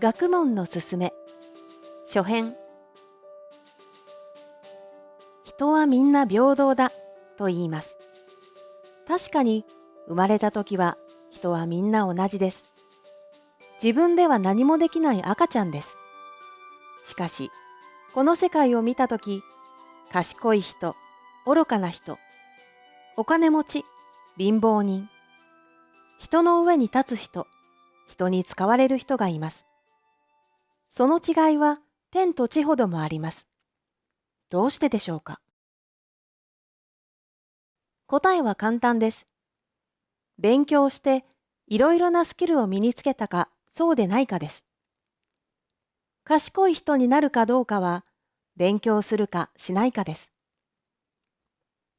学問のすすめ初編。人はみんな平等だと言います。確かに生まれた時は人はみんな同じです。自分では何もできない赤ちゃんです。しかしこの世界を見た時、賢い人、愚かな人、お金持ち、貧乏人、人の上に立つ人、人に使われる人がいます。その違いは天と地ほどもあります。どうしてでしょうか。答えは簡単です。勉強していろいろなスキルを身につけたか、そうでないかです。賢い人になるかどうかは、勉強するかしないかです。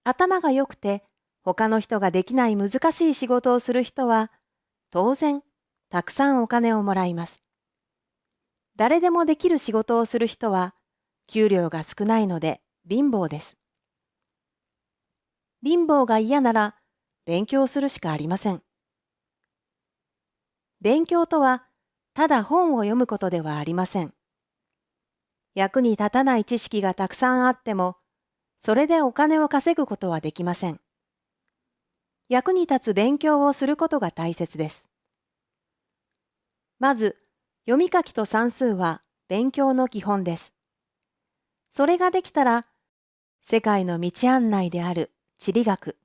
頭が良くて、他の人ができない難しい仕事をする人は、当然、たくさんお金をもらいます。誰でもできる仕事をする人は、給料が少ないので貧乏です。貧乏が嫌なら、勉強するしかありません。勉強とは、ただ本を読むことではありません。役に立たない知識がたくさんあっても、それでお金を稼ぐことはできません。役に立つ勉強をすることが大切です。まず、読み書きと算数は勉強の基本です。それができたら、世界の道案内である地理学、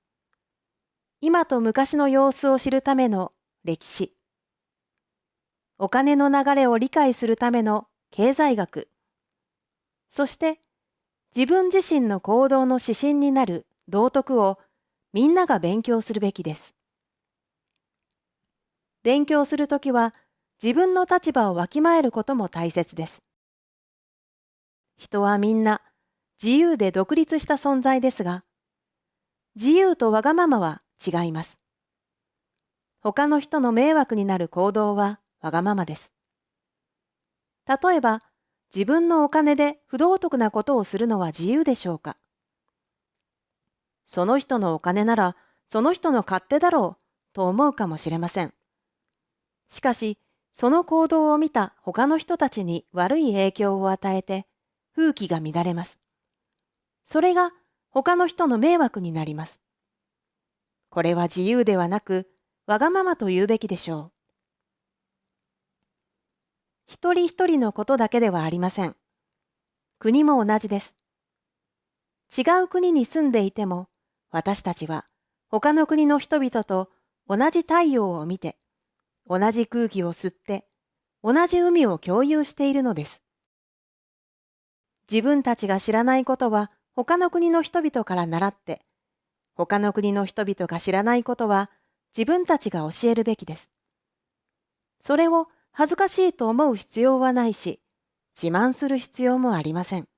今と昔の様子を知るための歴史、お金の流れを理解するための経済学、そして自分自身の行動の指針になる道徳をみんなが勉強するべきです。勉強するときは自分の立場をわきまえることも大切です。人はみんな自由で独立した存在ですが、自由とわがままは違います。他の人の迷惑になる行動はわがままです。例えば、自分のお金で不道徳なことをするのは自由でしょうか。その人のお金ならその人の勝手だろうと思うかもしれません。しかし、その行動を見た他の人たちに悪い影響を与えて風紀が乱れます。それが他の人の迷惑になります。これは自由ではなく、わがままと言うべきでしょう。一人一人のことだけではありません。国も同じです。違う国に住んでいても、私たちは他の国の人々と同じ太陽を見て、同じ空気を吸って、同じ海を共有しているのです。自分たちが知らないことは他の国の人々から習って、他の国の人々が知らないことは自分たちが教えるべきです。それを恥ずかしいと思う必要はないし、自慢する必要もありません。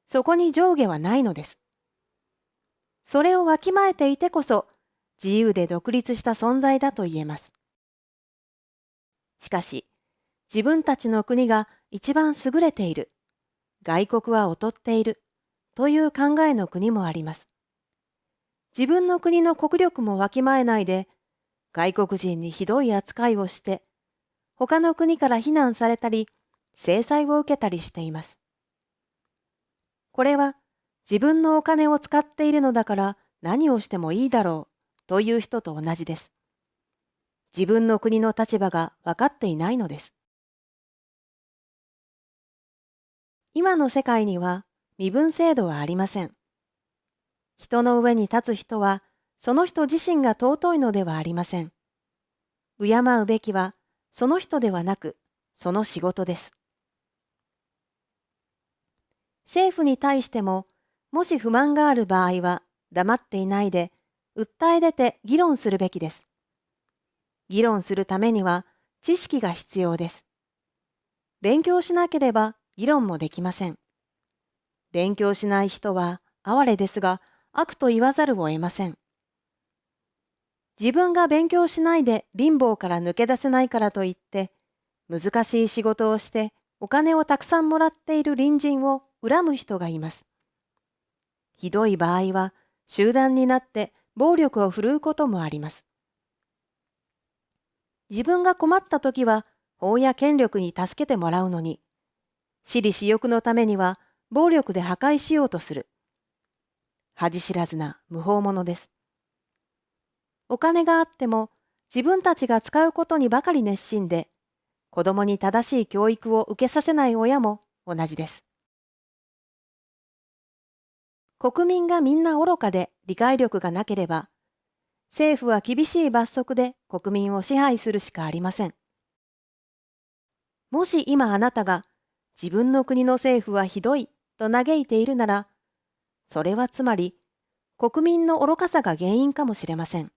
そこに上下はないのです。それをわきまえていてこそ、自由で独立した存在だと言えます。しかし、自分たちの国が一番優れている、外国は劣っている、という考えの国もあります。自分の国の国力もわきまえないで、外国人にひどい扱いをして、他の国から非難されたり、制裁を受けたりしています。これは、自分のお金を使っているのだから何をしてもいいだろうという人と同じです。自分の国の立場が分かっていないのです。今の世界には身分制度はありません。人の上に立つ人は、その人自身が尊いのではありません。敬うべきは、その人ではなく、その仕事です。政府に対しても、もし不満がある場合は、黙っていないで、訴え出て議論するべきです。議論するためには、知識が必要です。勉強しなければ議論もできません。勉強しない人は哀れですが、悪と言わざるを得ません。自分が勉強しないで貧乏から抜け出せないからといって、難しい仕事をしてお金をたくさんもらっている隣人を恨む人がいます。ひどい場合は集団になって暴力を振るうこともあります。自分が困ったときは法や権力に助けてもらうのに、私利私欲のためには暴力で破壊しようとする。恥知らずな無法者です。お金があっても自分たちが使うことにばかり熱心で、子供に正しい教育を受けさせない親も同じです。国民がみんな愚かで理解力がなければ、政府は厳しい罰則で国民を支配するしかありません。もし今あなたが自分の国の政府はひどいと嘆いているなら、それはつまり国民の愚かさが原因かもしれません。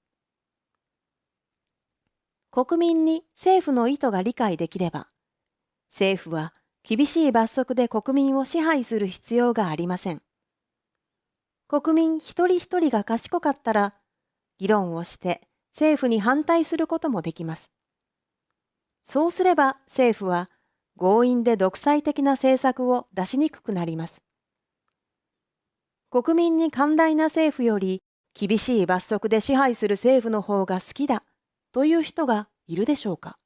国民に政府の意図が理解できれば、政府は厳しい罰則で国民を支配する必要がありません。国民一人一人が賢かったら、議論をして政府に反対することもできます。そうすれば政府は強引で独裁的な政策を出しにくくなります。国民に寛大な政府より厳しい罰則で支配する政府の方が好きだという人がいるでしょうか。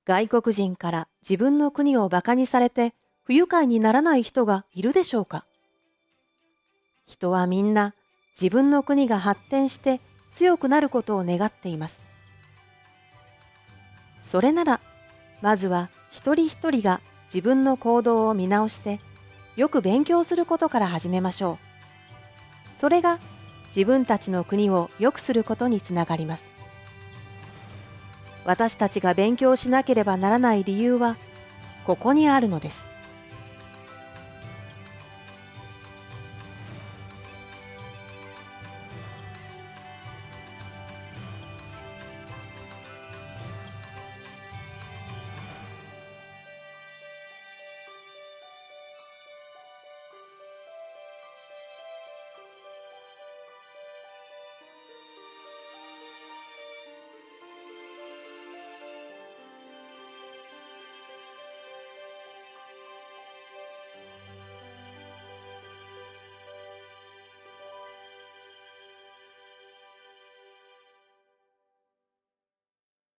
外国人から自分の国を馬鹿にされて不愉快にならない人がいるでしょうか。人はみんな自分の国が発展して強くなることを願っています。それなら、まずは一人一人が自分の行動を見直して、よく勉強することから始めましょう。それが自分たちの国を良くすることにつながります。私たちが勉強しなければならない理由は、ここにあるのです。